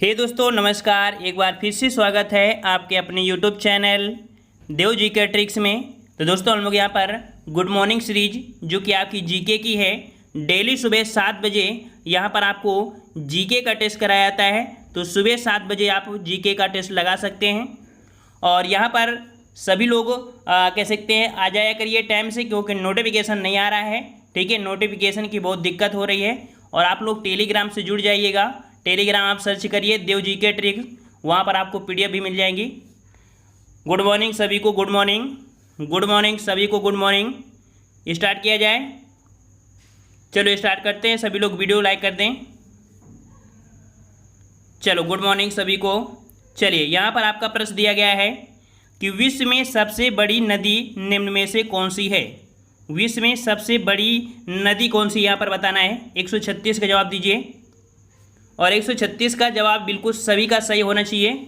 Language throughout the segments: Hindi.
दोस्तों नमस्कार। एक बार फिर से स्वागत है आपके अपने YouTube चैनल देव जीके ट्रिक्स में। तो दोस्तों हम लोग यहाँ पर गुड मॉर्निंग सीरीज जो कि आपकी जीके की है, डेली सुबह 7 बजे यहाँ पर आपको जीके का टेस्ट कराया जाता है। तो सुबह 7 बजे आप जीके का टेस्ट लगा सकते हैं और यहाँ पर सभी लोग कह सकते हैं आ जाया करिए टाइम से, क्योंकि नोटिफिकेशन नहीं आ रहा है। ठीक है, नोटिफिकेशन की बहुत दिक्कत हो रही है। और आप लोग टेलीग्राम से जुड़ जाइएगा। टेलीग्राम आप सर्च करिए देव जीके ट्रिक्स, वहाँ पर आपको PDF भी मिल जाएंगी। गुड मॉर्निंग सभी को, गुड मॉर्निंग, गुड मॉर्निंग सभी को, गुड मॉर्निंग। स्टार्ट किया जाए, चलो स्टार्ट करते हैं। सभी लोग वीडियो लाइक कर दें। चलो गुड मॉर्निंग सभी को। चलिए यहाँ पर आपका प्रश्न दिया गया है कि विश्व में सबसे बड़ी नदी निम्न में से कौन सी है। विश्व में सबसे बड़ी नदी कौन सी, यहाँ पर बताना है। 136 का जवाब दीजिए और 136 का जवाब बिल्कुल सभी का सही होना चाहिए।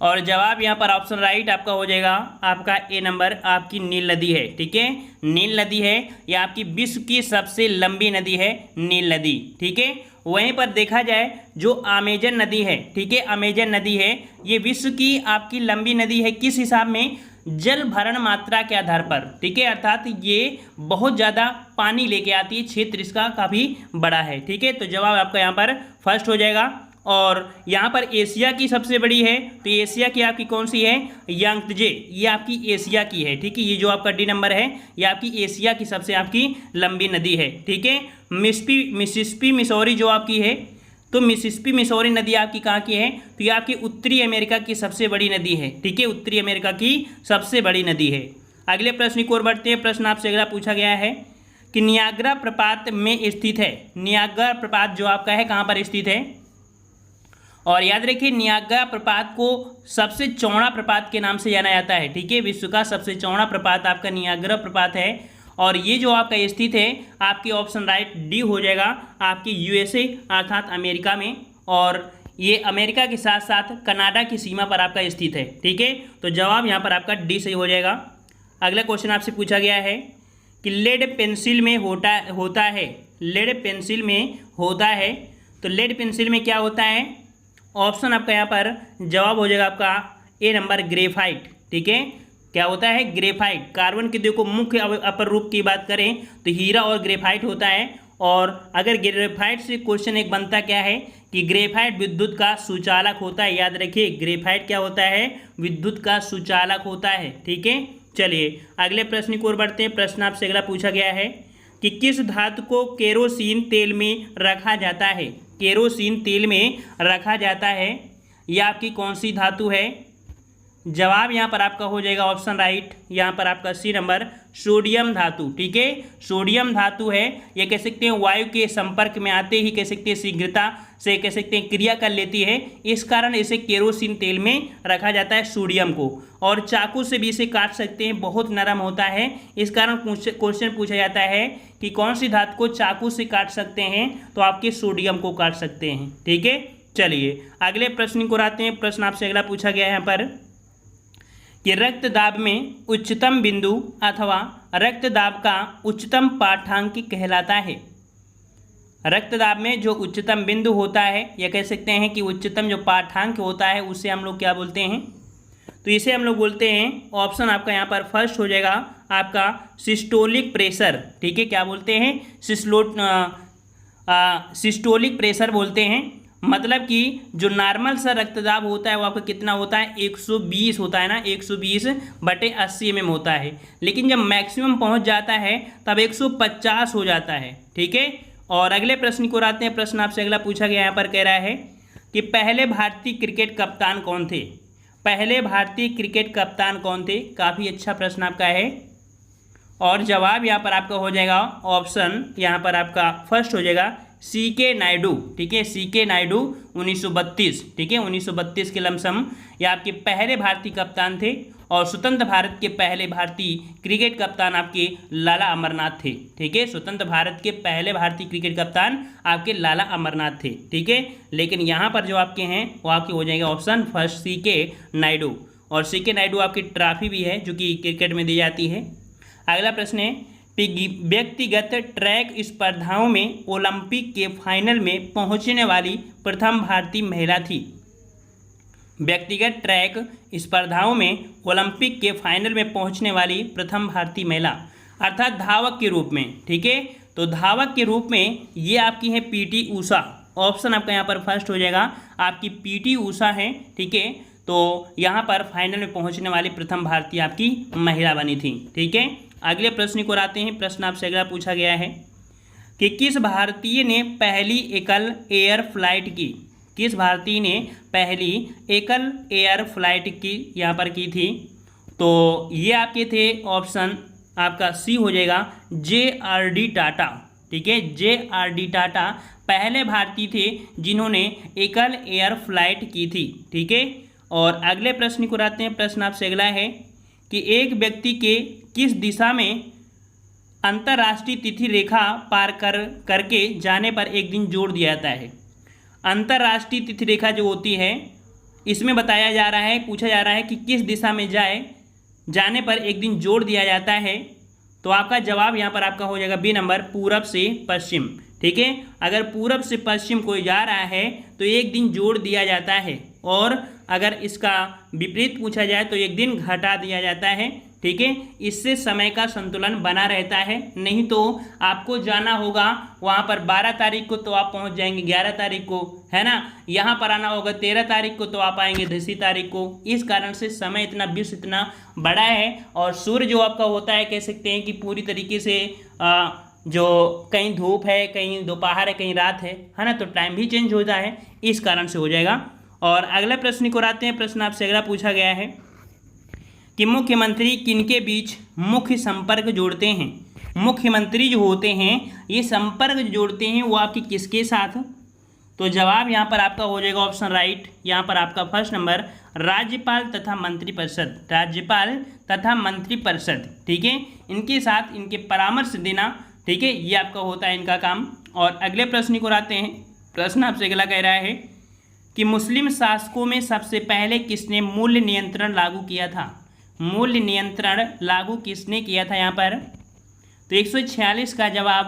और जवाब यहाँ पर ऑप्शन राइट आपका हो जाएगा। आपका ए नंबर आपकी नील नदी है। ठीक है, नील नदी है, यह आपकी विश्व की सबसे लंबी नदी है, नील नदी। ठीक है, वहीं पर देखा जाए जो अमेजन नदी है, ठीक है, अमेजन नदी है, ये विश्व की आपकी लंबी नदी है। किस हिसाब में? जल भरण मात्रा के आधार पर। ठीक है, अर्थात ये बहुत ज़्यादा पानी लेके आती है, क्षेत्र इसका काफ़ी बड़ा है। ठीक है, तो जवाब आपका यहाँ पर फर्स्ट हो जाएगा। और यहाँ पर एशिया की सबसे बड़ी है, तो एशिया की आपकी कौन सी है? यांगत्जे, ये आपकी एशिया की है। ठीक है, ये जो आपका डी नंबर है ये आपकी एशिया की सबसे आपकी लंबी नदी है। ठीक है, मिसिसिपी मिसौरी जो आपकी है, तो मिसिसिपी मिसौरी नदी आपकी कहाँ की है? तो ये आपकी उत्तरी अमेरिका की सबसे बड़ी नदी है। ठीक है, उत्तरी अमेरिका की सबसे बड़ी नदी है। अगले प्रश्न की ओर बढ़ते हैं। प्रश्न आपसे अगला पूछा गया है कि नियाग्रा प्रपात में स्थित है। नियाग्रा प्रपात जो आपका है कहाँ पर स्थित है? और याद रखिए नियाग्रा प्रपात को सबसे चौड़ा प्रपात के नाम से जाना जाता है। ठीक है, विश्व का सबसे चौड़ा प्रपात आपका नियाग्रा प्रपात है। और ये जो आपका स्थित है आपकी ऑप्शन राइट डी हो जाएगा, आपकी USA अर्थात अमेरिका में। और ये अमेरिका के साथ साथ कनाडा की सीमा पर आपका स्थित है। ठीक है, तो जवाब यहाँ पर आपका डी सही हो जाएगा। अगला क्वेश्चन आपसे पूछा गया है कि लेड पेंसिल में होता है। लेड पेंसिल में होता है, तो लेड पेंसिल में क्या होता है? ऑप्शन आपका यहाँ पर जवाब हो जाएगा आपका ए नंबर ग्रेफाइट। ठीक है, क्या होता है? ग्रेफाइट। कार्बन के देखो मुख्य अपर रूप की बात करें तो हीरा और ग्रेफाइट होता है। और अगर ग्रेफाइट से क्वेश्चन एक बनता क्या है कि ग्रेफाइट विद्युत का सुचालक होता है। याद रखिए ग्रेफाइट क्या होता है? विद्युत का सुचालक होता है। ठीक है, चलिए अगले प्रश्न की ओर बढ़ते हैं। प्रश्न आपसे अगला पूछा गया है कि किस धातु को केरोसिन तेल में रखा जाता है। केरोसिन तेल में रखा जाता है, यह आपकी कौन सी धातु है? जवाब यहाँ पर आपका हो जाएगा ऑप्शन राइट, यहाँ पर आपका सी नंबर सोडियम धातु। ठीक है, सोडियम धातु है। ये कह सकते हैं वायु के संपर्क में आते ही कह सकते हैं शीघ्रता से कह सकते हैं क्रिया कर लेती है, इस कारण इसे केरोसिन तेल में रखा जाता है सोडियम को। और चाकू से भी इसे काट सकते हैं, बहुत नरम होता है, इस कारण क्वेश्चन पूछा जाता है कि कौन सी धातु को चाकू से काट सकते हैं, तो आपके सोडियम को काट सकते हैं। ठीक है, चलिए अगले प्रश्न को आते हैं। प्रश्न आपसे अगला पूछा गया है यहाँ पर कि रक्तदाब में उच्चतम बिंदु अथवा रक्तदाब का उच्चतम पाठांक कहलाता है। रक्तदाब में जो उच्चतम बिंदु होता है, या कह सकते हैं कि उच्चतम जो पाठांक होता है, उसे हम लोग क्या बोलते हैं? तो इसे हम लोग बोलते हैं, ऑप्शन आपका यहाँ पर फर्स्ट हो जाएगा आपका सिस्टोलिक प्रेशर। ठीक है, क्या बोलते हैं? सिस्टोलिक प्रेशर बोलते हैं। मतलब कि जो नॉर्मल सा रक्तदाब होता है वो आपका कितना होता है? 120 होता है ना, 120/80 mm होता है। लेकिन जब मैक्सिमम पहुंच जाता है तब 150 हो जाता है। ठीक है, और अगले प्रश्न को आते हैं। प्रश्न आपसे अगला पूछा गया यहाँ पर कह रहा है कि पहले भारतीय क्रिकेट कप्तान कौन थे। पहले भारतीय क्रिकेट कप्तान कौन थे? काफ़ी अच्छा प्रश्न आपका है। और जवाब यहाँ पर आपका हो जाएगा ऑप्शन यहाँ पर आपका फर्स्ट हो जाएगा CK नायडू। ठीक है, CK नायडू 1932। ठीक है, 1932 के लमसम ये आपके पहले भारतीय कप्तान थे। और स्वतंत्र भारत के पहले भारतीय क्रिकेट कप्तान आपके लाला अमरनाथ थे। ठीक है, स्वतंत्र भारत के पहले भारतीय क्रिकेट कप्तान आपके लाला अमरनाथ थे। ठीक है, लेकिन यहाँ पर जो आपके हैं वो आपके हो जाएगा ऑप्शन फर्स्ट CK नायडू। और CK नायडू आपकी ट्रॉफी भी है जो कि क्रिकेट में दी जाती है। अगला प्रश्न है व्यक्तिगत ट्रैक स्पर्धाओं में ओलंपिक के फाइनल में पहुंचने वाली प्रथम भारतीय महिला थी। व्यक्तिगत ट्रैक स्पर्धाओं में ओलंपिक के फाइनल में पहुंचने वाली प्रथम भारतीय महिला, अर्थात धावक के रूप में। ठीक है, तो धावक के रूप में ये आपकी है पीटी ऊषा। ऑप्शन आपका यहाँ पर फर्स्ट हो जाएगा, आपकी पीटी ऊषा है। ठीक है, तो यहाँ पर फाइनल में पहुँचने वाली प्रथम भारतीय आपकी महिला बनी थी। ठीक है, अगले प्रश्न को आते हैं। प्रश्न आपसे अगला पूछा गया है कि किस भारतीय ने पहली एकल एयर फ्लाइट की? किस भारतीय ने पहली एकल एयर फ्लाइट की यहाँ पर की थी? तो ये आपके थे ऑप्शन आपका सी हो जाएगा, JRD टाटा। ठीक है, JRD टाटा पहले भारतीय थे जिन्होंने एकल एयर फ्लाइट की थी। ठीक है, और अगले प्रश्न को आते हैं। प्रश्न आपसे अगला है कि एक व्यक्ति के किस दिशा में अंतर्राष्ट्रीय तिथि रेखा पार करके जाने पर एक दिन जोड़ दिया जाता है? अंतर्राष्ट्रीय तिथि रेखा जो होती है, इसमें बताया जा रहा है, पूछा जा रहा है कि किस दिशा में जाने पर एक दिन जोड़ दिया जाता है। तो आपका जवाब यहाँ पर आपका हो जाएगा बी नंबर, पूरब से पश्चिम। ठीक है, अगर पूरब से पश्चिम कोई जा रहा है तो एक दिन जोड़ दिया जाता है, और अगर इसका विपरीत पूछा जाए तो एक दिन घटा दिया जाता है। ठीक है, इससे समय का संतुलन बना रहता है। नहीं तो आपको जाना होगा वहाँ पर 12 तारीख को, तो आप पहुँच जाएंगे 11 तारीख को, है ना। यहाँ पर आना होगा 13 तारीख को, तो आप आएंगे 10 तारीख को। इस कारण से समय इतना, विश्व इतना बड़ा है, और सूर्य जो आपका होता है, कह सकते हैं कि पूरी तरीके से जो कहीं धूप है, कहीं दोपहर है, कहीं रात है ना, तो टाइम भी चेंज होता है, इस कारण से हो जाएगा। और अगले प्रश्न को आते हैं। प्रश्न आपसे अगला पूछा गया है कि मुख्यमंत्री किनके बीच मुख्य संपर्क जोड़ते हैं? मुख्यमंत्री जो होते हैं ये संपर्क जोड़ते हैं वो आपकी किसके साथ? तो जवाब यहाँ पर आपका हो जाएगा ऑप्शन राइट, यहाँ पर आपका फर्स्ट नंबर, राज्यपाल तथा मंत्रिपरिषद। राज्यपाल तथा मंत्रिपरिषद, ठीक है, इनके साथ इनके परामर्श देना। ठीक है, ये आपका होता है इनका काम। और अगले प्रश्न को आते हैं। प्रश्न आपसे अगला कह रहा है कि मुस्लिम शासकों में सबसे पहले किसने मूल्य नियंत्रण लागू किया था? मूल्य नियंत्रण लागू किसने किया था यहाँ पर? तो 146 का जवाब,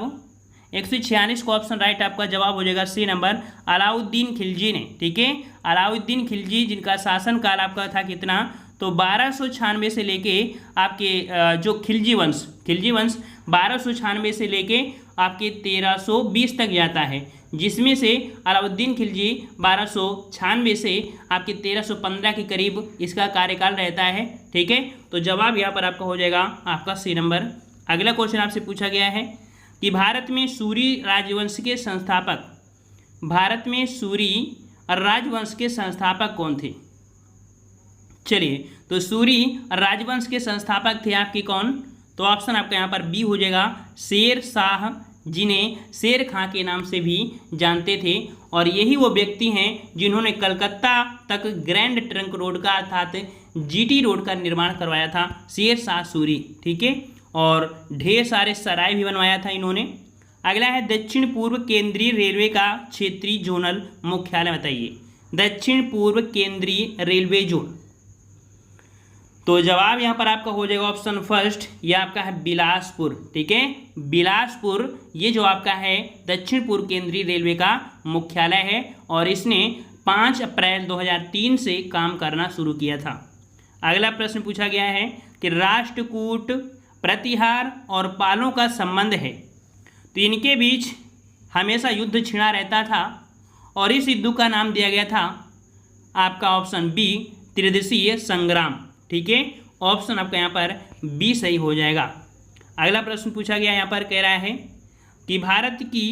146 का ऑप्शन राइट आपका जवाब हो जाएगा सी नंबर, अलाउद्दीन खिलजी ने। ठीक है, अलाउद्दीन खिलजी, जिनका शासनकाल आपका था कितना? तो 1296 से लेके आपके जो खिलजी वंश 1296 से लेके आपके 1320 तक जाता है, जिसमें से अलाउद्दीन खिलजी 1296 से आपके 1315 के करीब इसका कार्यकाल रहता है। ठीक है, तो जवाब यहाँ पर आपका हो जाएगा आपका सी नंबर। अगला क्वेश्चन आपसे पूछा गया है कि भारत में सूरी राजवंश के संस्थापक कौन थे? चलिए, तो सूरी राजवंश के संस्थापक थे आपके कौन? तो ऑप्शन आपका यहाँ पर बी हो जाएगा, शेर शाह, जिन्हें शेर खां के नाम से भी जानते थे। और यही वो व्यक्ति हैं जिन्होंने कलकत्ता तक ग्रैंड ट्रंक रोड का अर्थात GT रोड का निर्माण करवाया था, शेर शाह सूरी। ठीक है, और ढेर सारे सराय भी बनवाया था इन्होंने। अगला है दक्षिण पूर्व केंद्रीय रेलवे का क्षेत्रीय जोनल मुख्यालय बताइए। दक्षिण पूर्व केंद्रीय रेलवे जोन, तो जवाब यहाँ पर आपका हो जाएगा ऑप्शन फर्स्ट, ये आपका है बिलासपुर। ठीक है, बिलासपुर ये जो आपका है दक्षिण पूर्व केंद्रीय रेलवे का मुख्यालय है, और इसने 5 अप्रैल 2003 से काम करना शुरू किया था। अगला प्रश्न पूछा गया है कि राष्ट्रकूट, प्रतिहार और पालों का संबंध है, तो इनके बीच हमेशा युद्ध छिड़ा रहता था, और इस युद्ध का नाम दिया गया था आपका ऑप्शन बी, त्रिदिशीय संग्राम। ठीक है, ऑप्शन आपका यहाँ पर बी सही हो जाएगा। अगला प्रश्न पूछा गया यहाँ पर कह रहा है कि भारत की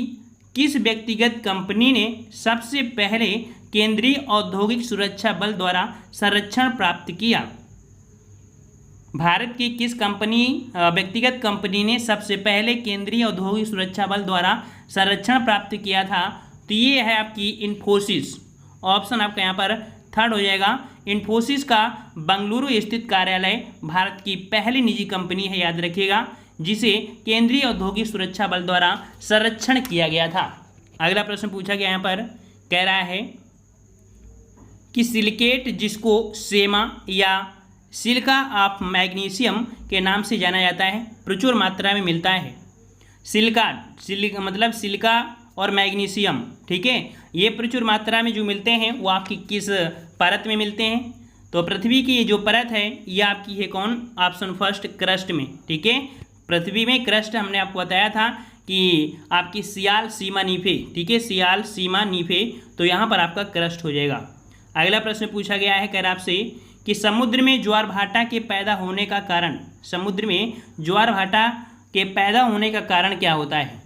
किस व्यक्तिगत कंपनी ने सबसे पहले केंद्रीय औद्योगिक सुरक्षा बल द्वारा संरक्षण प्राप्त किया? भारत की किस व्यक्तिगत कंपनी ने सबसे पहले केंद्रीय औद्योगिक सुरक्षा बल द्वारा संरक्षण प्राप्त किया था? तो ये है आपकी इन्फोसिस। ऑप्शन आपका यहाँ पर थर्ड हो जाएगा। इन्फोसिस का बंगलुरु स्थित कार्यालय भारत की पहली निजी कंपनी है, याद रखिएगा, जिसे केंद्रीय औद्योगिक सुरक्षा बल द्वारा संरक्षण किया गया था। अगला प्रश्न पूछा गया यहाँ पर कह रहा है कि सिलिकेट, जिसको सेमा या सिलिका ऑफ मैग्नीशियम के नाम से जाना जाता है, प्रचुर मात्रा में मिलता है। सिलिका मतलब सिलिका और मैग्नीशियम, ठीक है, ये प्रचुर मात्रा में जो मिलते हैं वो आपकी किस परत में मिलते हैं? तो पृथ्वी की जो परत है ये आपकी है कौन? ऑप्शन फर्स्ट, क्रस्ट में, ठीक है। पृथ्वी में क्रस्ट हमने आपको बताया था कि आपकी सियाल सीमा नीफे, ठीक है, सियाल सीमा नीफे, तो यहाँ पर आपका क्रस्ट हो जाएगा। अगला प्रश्न पूछा गया है, कह रहा आपसे कि समुद्र में ज्वार भाटा के पैदा होने का कारण, समुद्र में ज्वार भाटा के पैदा होने का कारण क्या होता है?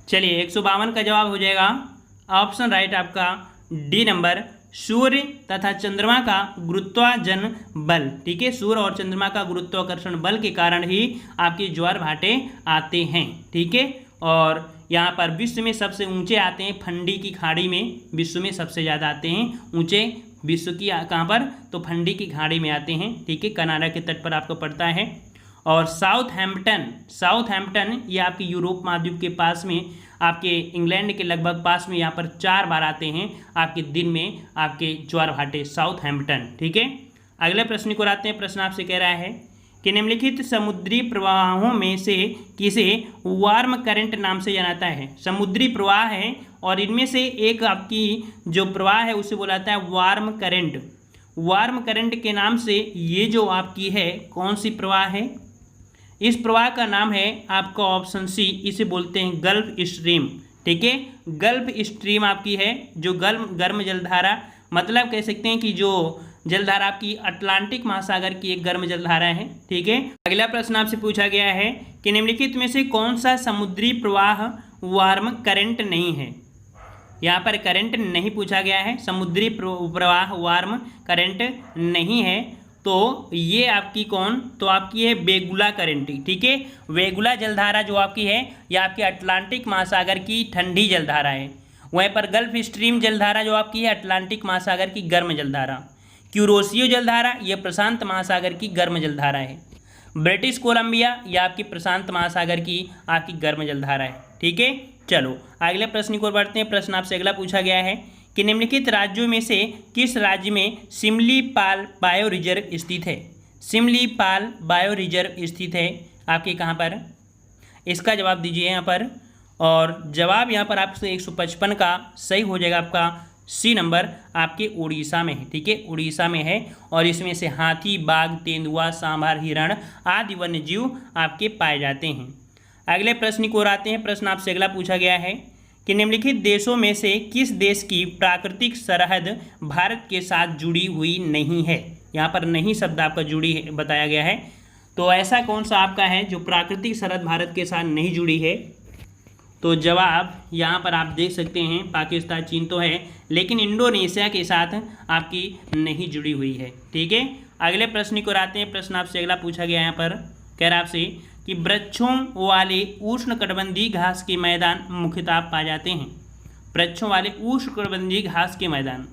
चलिए 152 का जवाब हो जाएगा ऑप्शन राइट आपका डी नंबर, सूर्य तथा चंद्रमा का गुरुत्वाकर्षण बल, ठीक है, सूर्य और चंद्रमा का गुरुत्वाकर्षण बल के कारण ही आपके ज्वार भाटे आते हैं, ठीक है। और यहाँ पर विश्व में सबसे ऊंचे आते हैं फंडी की खाड़ी में, विश्व में सबसे ज़्यादा आते हैं ऊंचे, विश्व की कहाँ पर? तो फंडी की खाड़ी में आते हैं, ठीक है, कनाडा के तट पर आपको पड़ता है। और साउथहैम्पटन ये आपके यूरोप महाद्वीप के पास में, आपके इंग्लैंड के लगभग पास में, यहाँ पर 4 बार आते हैं आपके दिन में आपके ज्वार भाटे, साउथहैम्पटन, ठीक है। अगले प्रश्न को आते हैं। प्रश्न आपसे कह रहा है कि निम्नलिखित समुद्री प्रवाहों में से किसे वार्म करंट नाम से जाना है? समुद्री प्रवाह है और इनमें से एक आपकी जो प्रवाह है उसे बोला जाता है वार्म करंट। वार्म करंट के नाम से ये जो आपकी है कौन सी प्रवाह है? इस प्रवाह का नाम है आपका ऑप्शन सी, इसे बोलते हैं गल्फ स्ट्रीम, ठीक है। गल्फ स्ट्रीम आपकी है जो गर्म जलधारा, मतलब कह सकते हैं कि जो जलधारा आपकी अटलांटिक महासागर की एक गर्म जलधारा है, ठीक है। अगला प्रश्न आपसे पूछा गया है कि निम्नलिखित में से कौन सा समुद्री प्रवाह वार्म करंट नहीं है? यहाँ पर करंट नहीं पूछा गया है, समुद्री प्रवाह वार्म करंट नहीं है, तो ये आपकी कौन? तो आपकी है वेगुला करंट, ठीक है। वेगुला जलधारा जो आपकी है ये आपकी अटलांटिक महासागर की ठंडी जलधारा है। वहीं पर गल्फ स्ट्रीम जलधारा जो आपकी है अटलांटिक महासागर की गर्म जलधारा। क्यूरोसियो जलधारा ये प्रशांत महासागर की गर्म जलधारा है। ब्रिटिश कोलंबिया ये आपकी प्रशांत महासागर की आपकी गर्म जलधारा है, ठीक है। चलो अगले प्रश्न को बढ़ते हैं। प्रश्न आपसे अगला पूछा गया है कि निम्नलिखित राज्यों में से किस राज्य में सिमलीपाल बायो रिजर्व स्थित है? सिमलीपाल बायो रिजर्व स्थित है आपके कहाँ पर? इसका जवाब दीजिए यहाँ पर, और जवाब यहाँ पर आपसे 155 का सही हो जाएगा आपका सी नंबर, आपके उड़ीसा में है, ठीक है, उड़ीसा में है। और इसमें से हाथी, बाघ, तेंदुआ, सांभर, हिरण आदि वन्य जीव आपके पाए जाते हैं। अगले प्रश्न को आते हैं। प्रश्न आपसे अगला पूछा गया है कि निम्नलिखित देशों में से किस देश की प्राकृतिक सरहद भारत के साथ जुड़ी हुई नहीं है? यहाँ पर नहीं शब्द आपका जुड़ी है बताया गया है, तो ऐसा कौन सा आपका है जो प्राकृतिक सरहद भारत के साथ नहीं जुड़ी है? तो जवाब यहाँ पर आप देख सकते हैं पाकिस्तान, चीन तो है लेकिन इंडोनेशिया के साथ आपकी नहीं जुड़ी हुई है, ठीक है। अगले प्रश्न को आते हैं। प्रश्न आपसे अगला पूछा गया यहाँ पर, कह रहा आपसे कि वृक्षों वाले उष्णकटिबंधीय घास के मैदान मुख्यतः पाए जाते हैं। वृक्षों वाले उष्णकटिबंधीय घास के मैदान,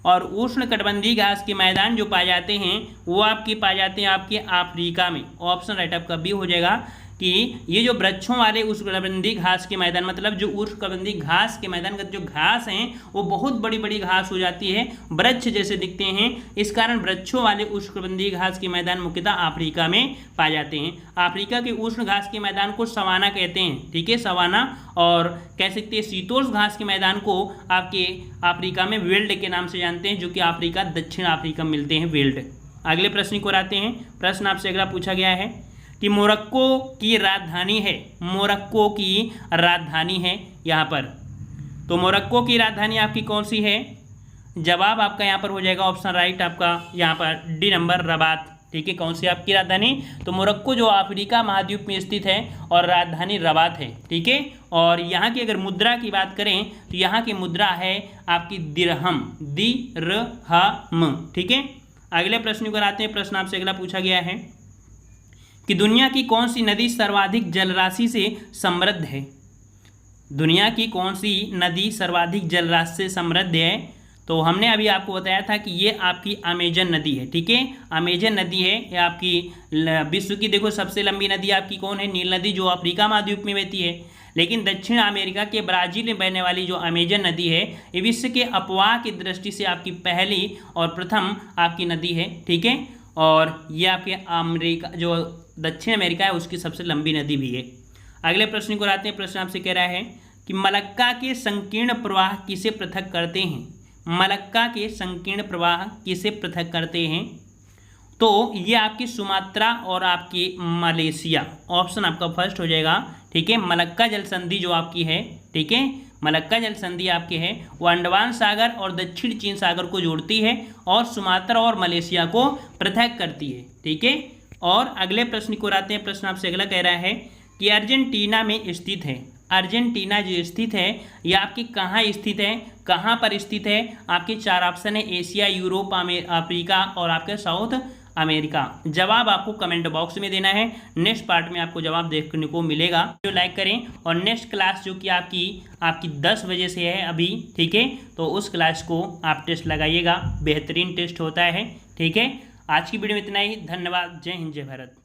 और उष्णकटिबंधीय घास के मैदान जो पाए जाते हैं वो आपके पाए जाते हैं आपके अफ्रीका में। ऑप्शन राइट आपका बी हो जाएगा कि ये जो वृक्षों वाले उष्णकटिबंधीय घास के मैदान, मतलब जो उष्णकटिबंधीय घास के मैदान का जो घास हैं वो बहुत बड़ी बड़ी घास हो जाती है, वृक्ष जैसे दिखते हैं, इस कारण वृक्षों वाले उष्णकटिबंधीय घास के मैदान मुख्यतः अफ्रीका में पाए जाते हैं। अफ्रीका के उष्ण घास के मैदान को सवाना कहते हैं, ठीक है, सवाना, और कह सकते हैं शीतोष्ण घास के मैदान को आपके अफ्रीका में वेल्ड के नाम से जानते हैं, जो कि अफ्रीका दक्षिण अफ्रीका में मिलते हैं वेल्ड। अगले प्रश्न को आते हैं। प्रश्न आपसे अगला पूछा गया है कि मोरक्को की राजधानी है, मोरक्को की राजधानी है यहाँ पर, तो मोरक्को की राजधानी आपकी कौन सी है? जवाब आपका यहाँ पर हो जाएगा ऑप्शन राइट आपका यहाँ पर डी नंबर, रबात, ठीक है। कौन सी आपकी राजधानी? तो मोरक्को जो अफ्रीका महाद्वीप में स्थित है और राजधानी रबात है, ठीक है। और यहाँ की अगर मुद्रा की बात करें तो यहाँ की मुद्रा है आपकी दिरहम, दिरहम, ठीक है। अगले प्रश्न को आते हैं। प्रश्न आपसे अगला पूछा गया है कि दुनिया की कौन सी नदी सर्वाधिक जलराशि से समृद्ध है? दुनिया की कौन सी नदी सर्वाधिक जलराशि से समृद्ध है? तो हमने अभी आपको बताया था कि ये आपकी अमेजन नदी है, ठीक है, अमेजन नदी है। ये आपकी विश्व की देखो सबसे लंबी नदी आपकी कौन है? नील नदी, जो अफ्रीका महाद्वीप में बहती है। लेकिन दक्षिण अमेरिका के ब्राज़ील में बहने वाली जो अमेजन नदी है ये विश्व के अपवाह की दृष्टि से आपकी पहली और प्रथम आपकी नदी है, ठीक है। और ये आपके अमेरिका जो दक्षिण अमेरिका है उसकी सबसे लंबी नदी भी है। अगले प्रश्न को आते हैं। प्रश्न आपसे कह रहा है कि मलक्का के संकीर्ण प्रवाह किसे पृथक करते हैं? मलक्का के संकीर्ण प्रवाह किसे पृथक करते हैं? तो ये आपकी सुमात्रा और आपकी मलेशिया, ऑप्शन आपका फर्स्ट हो जाएगा। ठीक है, मलक्का जल संधि जो आपकी है, ठीक है, मलक्का जल संधि आपकी है वो अंडमान सागर और दक्षिण चीन सागर को जोड़ती है और सुमात्रा और मलेशिया को पृथक करती है। ठीक है, और अगले प्रश्न को आते हैं। प्रश्न आपसे अगला कह रहा है कि अर्जेंटीना में स्थित है, अर्जेंटीना जो स्थित है यह आपकी कहाँ स्थित है, कहाँ पर स्थित है? आपके चार ऑप्शन है, एशिया, यूरोप, अफ्रीका और आपके साउथ अमेरिका। जवाब आपको कमेंट बॉक्स में देना है, नेक्स्ट पार्ट में आपको जवाब देखने को मिलेगा। जो लाइक करें और नेक्स्ट क्लास जो कि आपकी 10 बजे से है अभी, ठीक है, तो उस क्लास को आप टेस्ट लगाइएगा, बेहतरीन टेस्ट होता है। ठीक है, आज की वीडियो में इतना ही, धन्यवाद, जय हिंद, जय भारत।